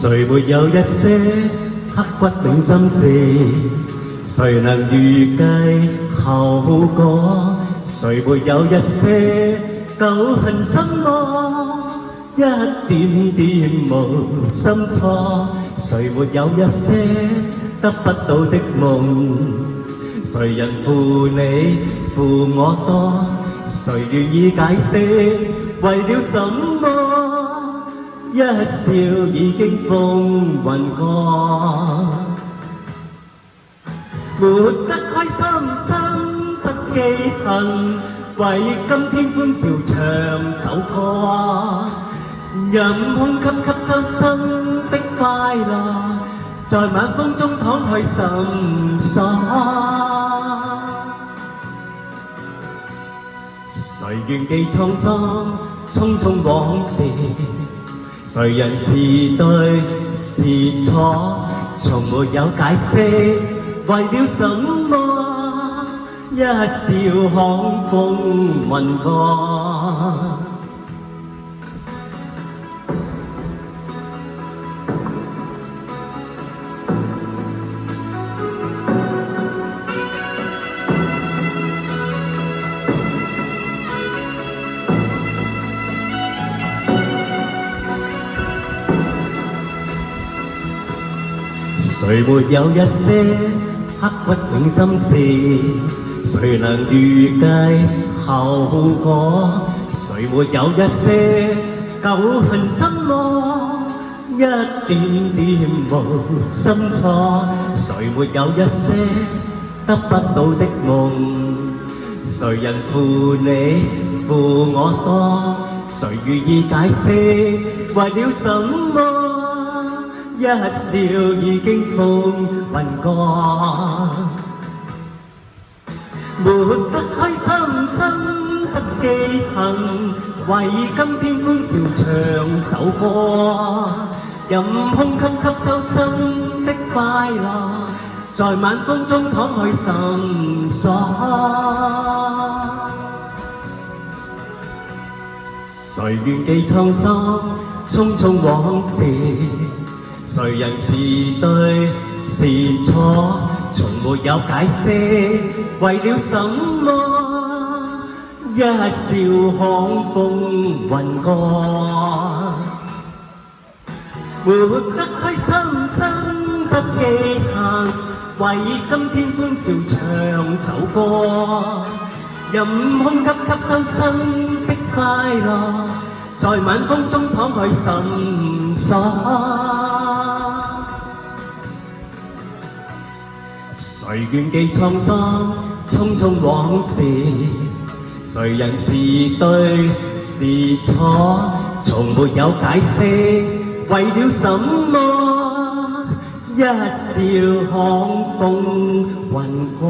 誰沒有一些刻骨銘心事？誰能預計後果？誰沒有一些舊恨心魔？一點點無心錯？誰沒有一些得不到的夢？誰人負你負我多？誰願意解釋為了什麼？一笑已經風雲過，活得開心心不記恨，為今天歡笑唱首歌，任空吸吸收心的快樂，在晚風中敞開心鎖。誰願記滄桑匆匆往事？誰人是對是錯？從沒有解釋為了什麼？一笑看風雲過。誰沒有一些刻骨銘心事？誰能預計後果？誰沒有一些舊恨心魔？一點點無心錯？誰沒有一些得不到的夢？誰人負你負我多？誰願意解釋為了什麼？一笑已經風雲過，活得開心心不記恨，為今天歡笑唱首歌，任空吸吸收心的快樂，在晚風中敞開心鎖。誰願記滄桑匆匆往事？誰人是對是錯？從沒有解釋為了什麼？一笑看風雲過，活得開心心不記恨，為今天歡笑唱首歌，任空吸吸收心的快樂，在晚風中敞開心鎖。誰願記滄桑匆匆往事？誰人是對是錯？從沒有解釋為了什麼？一笑看風雲過。